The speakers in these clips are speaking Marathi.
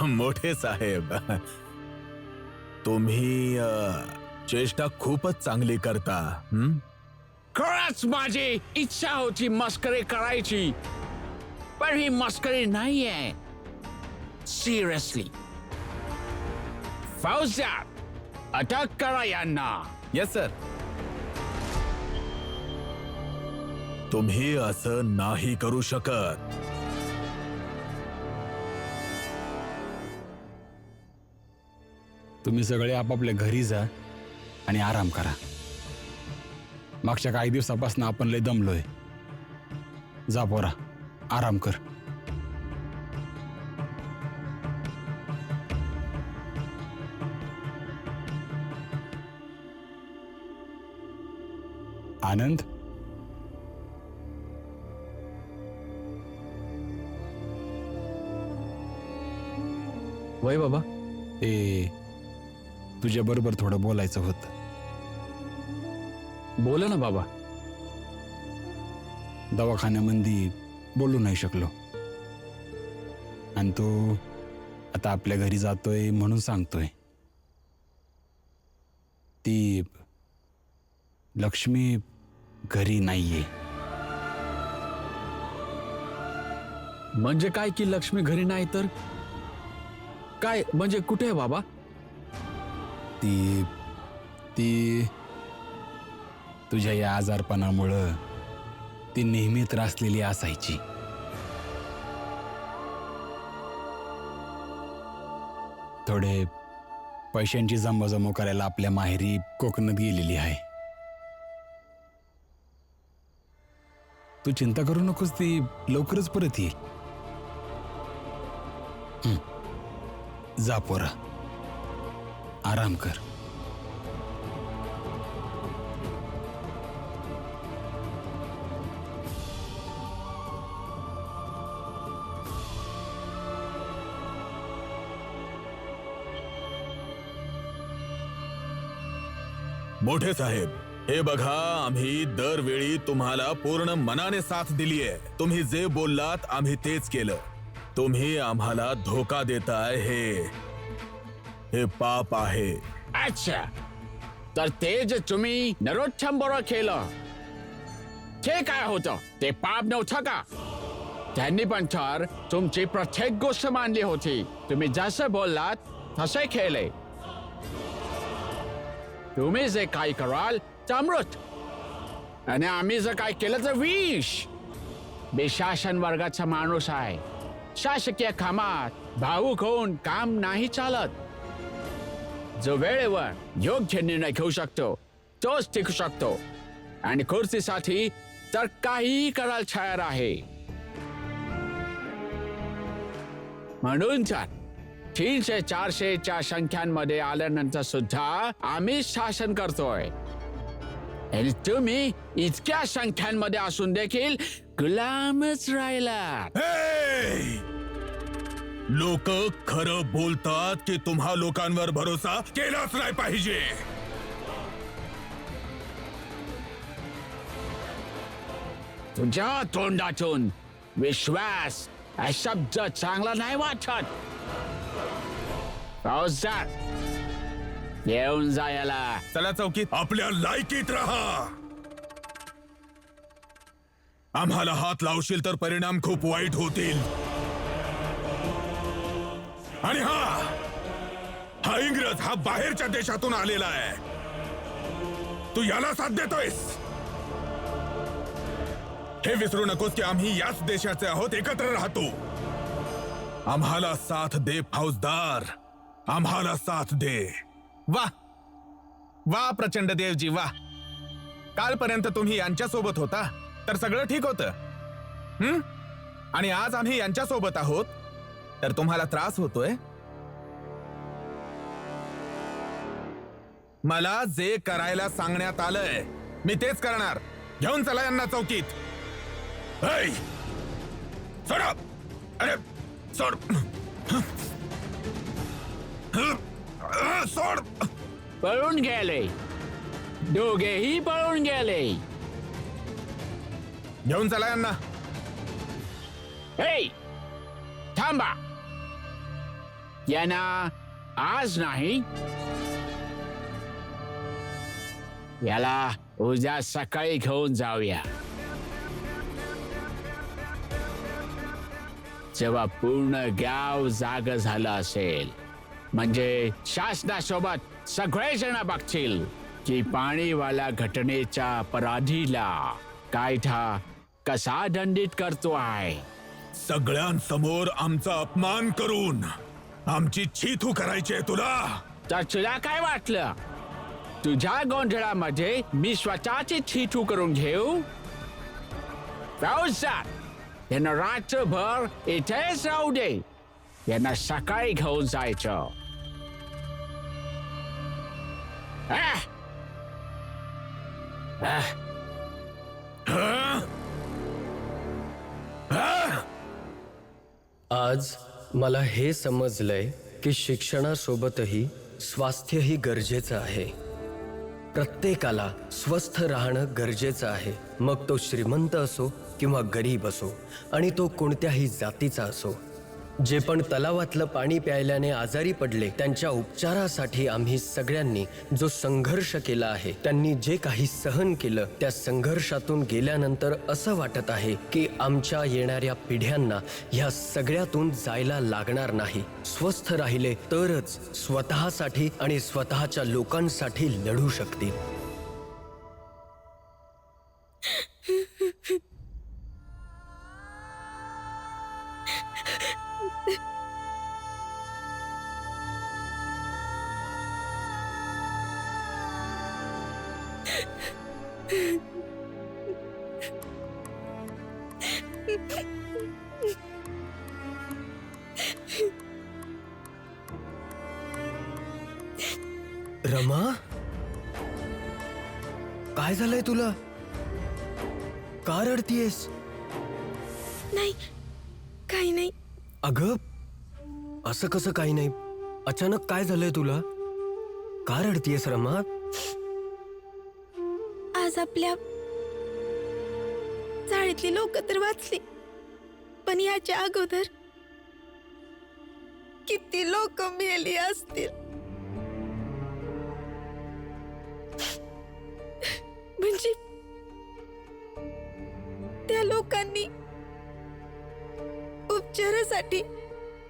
मोठे साहेब, तुम्ही चेष्टा खूपच चांगली करता. खरंच माझी इच्छा होती मस्करी करायची, पण ही मस्करी नाहीये. सिरियसली. फौजदार, अटक करा यांना. Yes sir. तुम्ही असं नाही करू शकत. तुम्ही सगळे आपापल्या घरी जा आणि आराम करा. मागच्या काही दिवसापासून आपण लय दमलोय. जा पोरा, आराम कर. आनंद, वय बाबा. तुझ्या बरोबर थोडं बोलायचं होतं. बोला ना बाबा. दवाखान्यामध्ये बोलू नाही शकलो आणि तो आता आपल्या घरी जातोय म्हणून सांगतोय. ती लक्ष्मी घरी नाहीये. म्हणजे काय की लक्ष्मी घरी नाही तर काय? म्हणजे कुठे आहे बाबा? ती ती तुझ्या या आजारपणामुळं ती नेहमी त्रासलेली असायची. थोडे पैशांची जमवाजमव करायला आपल्या माहेरी कोकणात गेलेली आहे. तू चिंता करू नकोस, ती लवकरच परत येईल. जा पोरा, आराम कर. मोठे साहेब, हे बघा, आम्ही दरवेळी तुम्हाला पूर्ण मनाने साथ दिलीये. तुम्ही जे बोललात आम्ही तेच केलं. तुम्ही आम्हाला धोका देताय, हे पाप आहे. अच्छा, तर ते जे तुम्ही नरोत्तम बरोबर केलं ते काय होतं? ते पाप नव्हतं का? त्यांनी पण तर तुमची प्रत्येक गोष्ट मानली होती. तुम्ही जसं बोललात तसे केले. तुम्ही जे काही कराल ते अमृत, आणि आम्ही जर काय केलं तर विष. मी शासन वर्गाचा माणूस आहे. शासकीय कामात भावुक होऊन काम नाही चालत. जो वेळेवर योग्य निर्णय घेऊ शकतो तोच टिकू शकतो, आणि खुर्चीसाठी तर काहीही करायला तयार आहे. म्हणून तर 300-400च्या संख्यांमध्ये आल्यानंतर सुद्धा आम्ही शासन करतोय, आणि तुम्ही इतक्या संख्यांमध्ये असून देखील गुलामच राहिला. लोक खरं बोलतात की तुम्हा लोकांवर भरोसा केलाच नाही पाहिजे. तुझ्या तोंडातून विश्वास हा शब्द चांगला नाही वाटत. फौजदार, येऊन जायला. चला चौकीत. आपल्या लायकीत राहा. आम्हाला हात लावशील तर परिणाम खूप वाईट होतील. आणि हा इंग्रज, हा बाहेरच्या देशातून आलेला आहे. तू याला साथ देतोयस. हे विसरू नकोस की आम्ही याच देशाचे आहोत, एकत्र राहतो. आम्हाला साथ दे फौजदार, आम्हाला साथ दे. वा वा प्रचंड देवजी, वा. कालपर्यंत तुम्ही यांच्या सोबत होता तर सगळं ठीक होतं, आणि आज आम्ही यांच्या सोबत आहोत तर तुम्हाला त्रास होतोय. मला जे करायला सांगण्यात आलंय मी तेच करणार. घेऊन चला यांना चौकीत. सोडा. अरे सोड. सोड. पळून गेले, दोघेही पळून गेले. घेऊन चला यांना. हे थांबा. यांना आज नाही, याला उद्या सकाळी घेऊन जाऊया. जेव्हा पूर्ण गाव जाग झालं असेल, म्हणजे शासनासोबत सगळेजण बघतील की पाणीवाला घटनेच्या अपराधीला कायदा कसा दंडित करतो आहे. सगळ्यांसमोर आमचा अपमान करून आमची छीतू करायची आहे तुला. तर तुला काय वाटलं, तुझ्या गोंधळामध्ये मी स्वतःची छीतू करून घेऊ? फौजदार, यांना रात्रभर इथेच राहू दे. यांना सकाळी घेऊन जायचं. आज मला हे समजलंय की शिक्षणासोबतही स्वास्थ्यही गरजेचं आहे. प्रत्येकाला स्वस्थ राहणं गरजेचं आहे, मग तो श्रीमंत असो किंवा गरीब असो, आणि तो कोणत्याही जातीचा असो. जे पण तलावातलं पाणी प्यायल्याने आजारी पडले, त्यांच्या उपचारासाठी आम्ही सगळ्यांनी जो संघर्ष केला आहे, त्यांनी जे काही सहन केलं, त्या संघर्षातून गेल्यानंतर असं वाटत आहे की आमच्या येणाऱ्या पिढ्यांना ह्या सगळ्यातून जायला लागणार नाही. स्वस्थ राहिले तरच स्वतःसाठी आणि स्वतःच्या लोकांसाठी लढू शकतील. रमा, काय झालंय तुला? का रडतीयस? नाही, काही नाही. अगं, असं कसं काही नाही? अचानक काय झालंय तुला? का रडतीयस रमा? आज आपल्या चाळीतली लोक तर वाचली, पण याच्या अगोदर किती लोक मेली असतील. म्हणजे त्या लोकांनी उपचारासाठी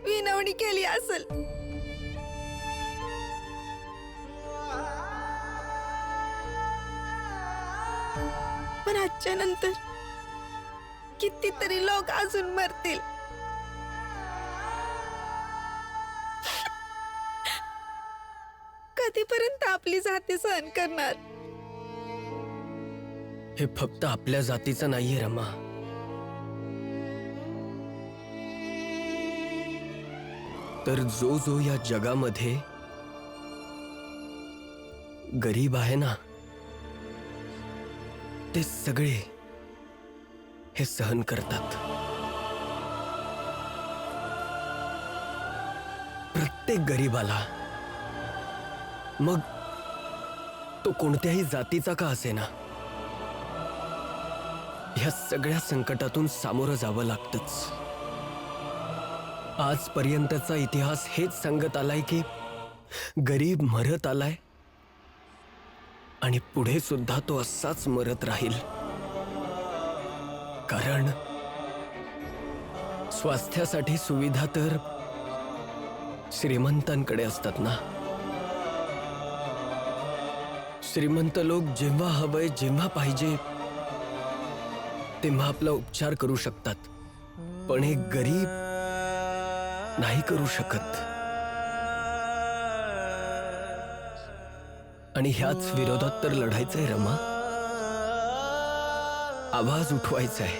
विनवणी केली असेल. पण आजच्या नंतर कितीतरी लोक अजून मरतील. कधीपर्यंत आपली जाती सहन करणार? हे फक्त आपल्या जातीचं नाहीये रमा. तर जो जो या जगामध्ये गरीब आहे ना, ते सगळे हे सहन करतात. प्रत्येक गरीबाला, मग तो कोणत्याही जातीचा का असेना, ह्या सगळ्या संकटातून सामोरं जावं लागतंच. आजपर्यंतचा इतिहास हेच सांगत आलाय की गरीब मरत आलाय आणि पुढे सुद्धा तो असाच मरत राहील. कारण स्वास्थ्यासाठी सुविधा तर श्रीमंतांकडे असतात ना. श्रीमंत लोक जेव्हा हवंय, जेव्हा पाहिजे तेव्हा आपला उपचार करू शकतात, पण एक गरीब नाही करू शकत. आणि ह्याच विरोधात तर लढायचंय रमा. आवाज उठवायचाय.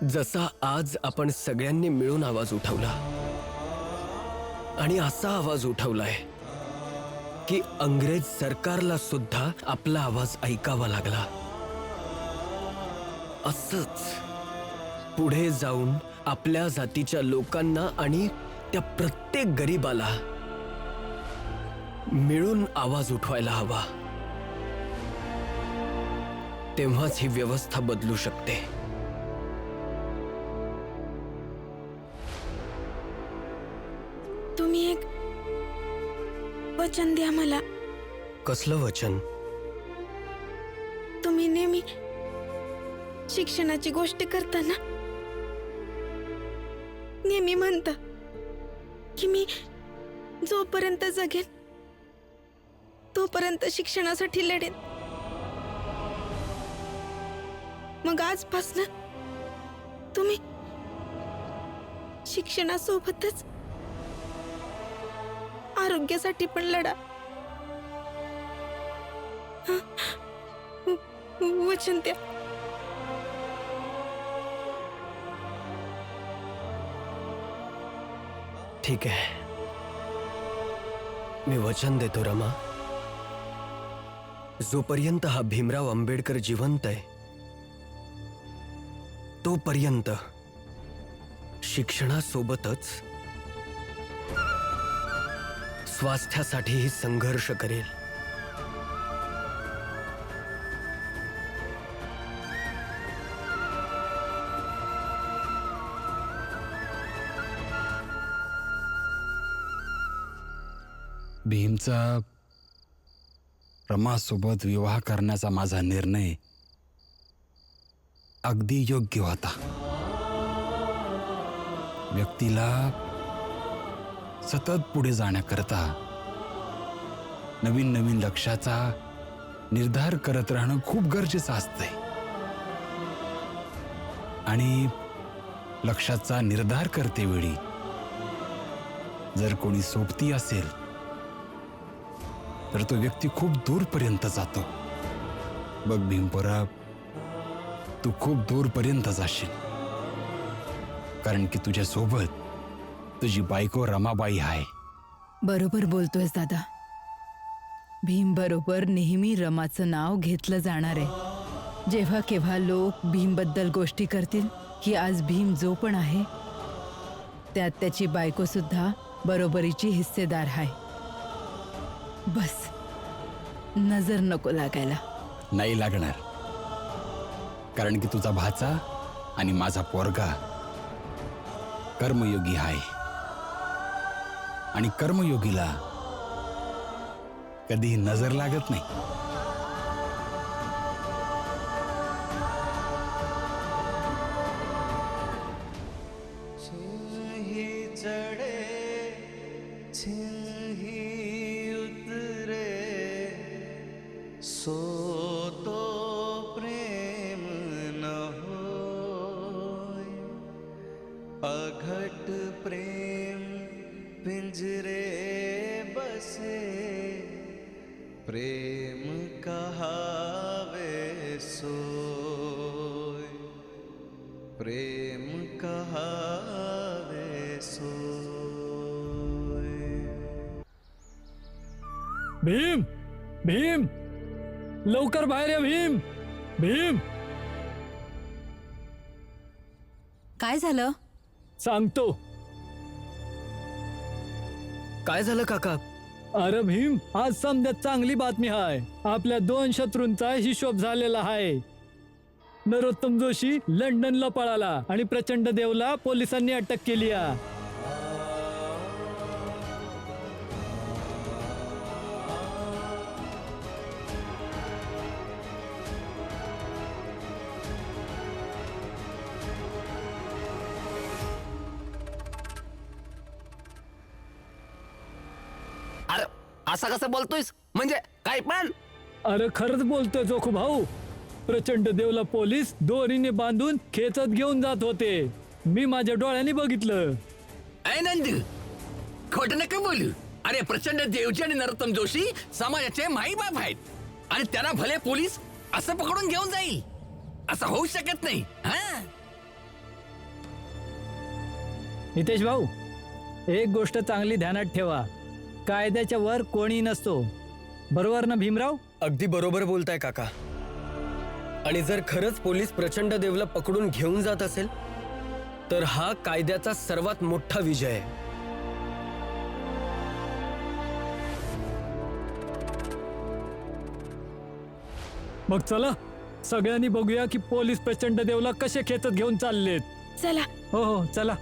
जसा आज आपण सगळ्यांनी मिळून आवाज उठवला, आणि असा आवाज उठवलाय की अंग्रेज सरकारला सुद्धा आपला आवाज ऐकावा लागला. असंच पुढे जाऊन आपल्या जातीच्या लोकांना आणि त्या प्रत्येक गरीबाला मिळून आवाज उठवायला हवा. तेव्हाच ही व्यवस्था बदलू शकते. वचन द्या मला. कसलं वचन? तुम्ही नेहमी शिक्षणाची गोष्ट करताना नेहमी म्हणता की मी जोपर्यंत जगेन तोपर्यंत शिक्षणासाठी लढेन. मग आजपासून तुम्ही शिक्षणासोबतच आरोग्यासाठी पण लढा. वचन द्या. ठीक आहे, मी वचन देतो रमा. जोपर्यंत हा भीमराव आंबेडकर जिवंत आहे तोपर्यंत शिक्षणासोबतच स्वास्थ्यासाठीही संघर्ष करेल. भीमचा रमासोबत विवाह करण्याचा माझा निर्णय अगदी योग्य होता. व्यक्तीला सतत पुढे जाण्याकरता नवीन नवीन लक्ष्याचा निर्धार करत राहणं खूप गरजेचं असतंय. आणि लक्ष्याचा निर्धार करतेवेळी जर कोणी सोबती असेल तर तो व्यक्ती खूप दूरपर्यंत जातो. बघ भीमपोरा, तू खूप दूरपर्यंत जाशील, कारण की तुझ्या सोबत तुझी बायको रमाबाई आहे. बरोबर बोलतोयस दादा. भीम बरोबर नेहमी रमाचं नाव घेतलं जाणार आहे. जेव्हा केव्हा लोक भीमबद्दल गोष्टी करतील की आज भीम जो पण आहे त्यात त्याची बायको सुद्धा बरोबरीची हिस्सेदार आहे. बस नजर नको लागायला. नाही लागणार, कारण की तुझा भाचा आणि माझा पोरगा कर्मयोगी आहे. आणि कर्मयोगीला कधी नजर लागत नाही. अघट प्रेम पिंजरे बसे, प्रेम कहावे सोय, प्रेम कहावे सोय. भीम, भीम, लवकर बाहेर या. भीम, भीम. काय झालं? सांगतो. काय झालं काका? अरे भीम, आज समजा चांगली बातमी आहे. आपल्या 2 शत्रूंचा हिशोब झालेला आहे. नरोत्तम जोशी लंडनला पळाला आणि प्रचंड देवला पोलिसांनी अटक केली आहे. असं कसं बोलतोयस? म्हणजे काय पण? अरे खरंच बोलतोय जोखू भाऊ. प्रचंड देवला पोलीस दोरीने बांधून खेचत घेऊन जात होते. मी माझ्या डोळ्यांनी बघितलं. नंद, खोट नका बोलू. अरे प्रचंड देवजी आणि नरोत्तम जोशी समाजाचे माईबाप आहेत आणि त्यांना भले पोलीस असं पकडून घेऊन जाईल असं होऊ शकत नाही. हा, नितेश भाऊ, एक गोष्ट चांगली ध्यानात ठेवा. कायद्याच्या वर कोणी नसतो. बरोबर ना भीमराव? अगदी बरोबर बोलताय काका. आणि जर खरंच पोलीस प्रचंड देवला पकडून घेऊन जात असेल तर हा कायद्याचा सर्वात मोठा विजय आहे. मग चला सगळ्यांनी बघूया की पोलीस प्रचंड देवला कसे खेचत घेऊन चाललेत. चला. हो हो चला.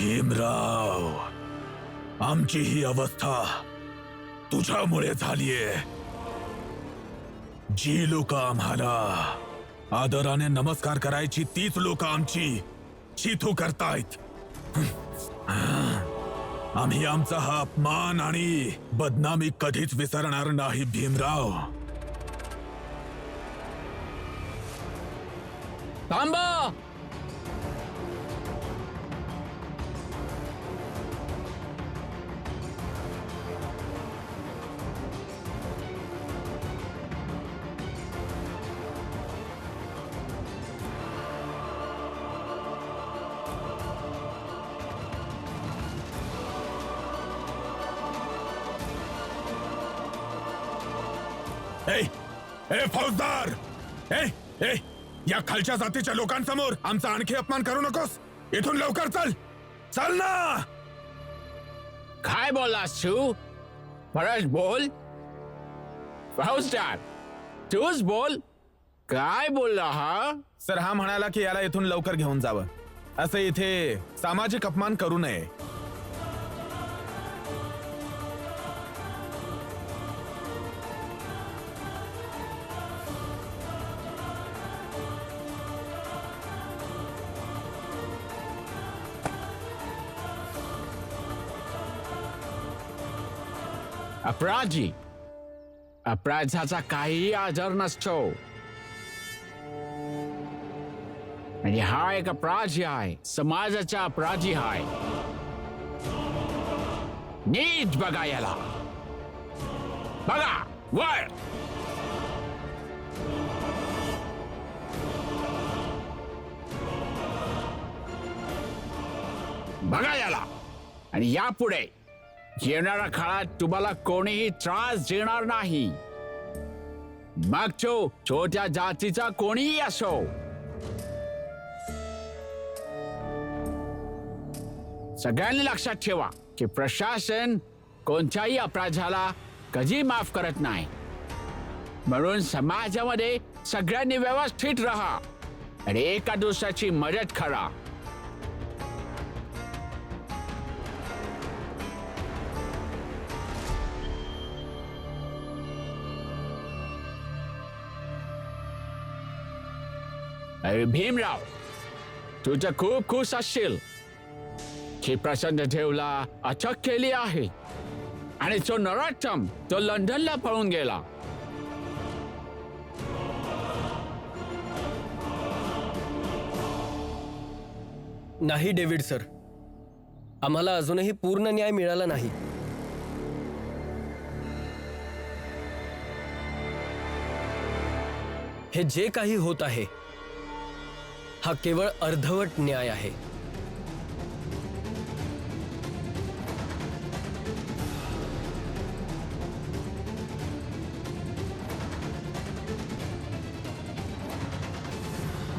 भीमराव, आमची ही अवस्था तुझ्यामुळे झालीये. जी लोक आम्हाला आदराने नमस्कार करायची तीच लोक आमची चिथू करतायत. आम्ही आमचा हा अपमान आणि बदनामी कधीच विसरणार नाही भीमराव. थांबा. ए फौजदार, ए या खालच्या जातीच्या लोकांसमोर आमचा आणखी अपमान करू नकोस. इथून लवकर चल. चल ना. काय बोललास तू? परत बोल. फौजदार, तूच बोल. काय बोलला हा? सर, हा म्हणाला की याला इथून लवकर घेऊन जावं. असं इथे सामाजिक अपमान करू नये. अपराधी, अपराधाचा काहीही आदर नसतो. आणि हा एक अपराधी आहे, समाजाचा अपराधी आहे. नीट बघा याला. बघा वर. बघा याला. आणि यापुढे येणाऱ्या काळात तुम्हाला कोणीही त्रास देणार नाही. मग तो छोट्या जातीचा कोणीही असो. सगळ्यांनी लक्षात ठेवा की प्रशासन कोणत्याही अपराधाला कधी माफ करत नाही. म्हणून समाजामध्ये सगळ्यांनी व्यवस्थित राहा आणि एका दुसऱ्याची मदत करा. अरे भीमराव, तू तर खूप खुश असशील की प्रचंड देवला अटक केली आहे आणि तो नरोत्तम तो लंडनला पळून गेला. नाही डेव्हिड सर, आम्हाला अजूनही पूर्ण न्याय मिळाला नाही. हे जे काही होत आहे हा केवळ अर्धवट न्याय आहे.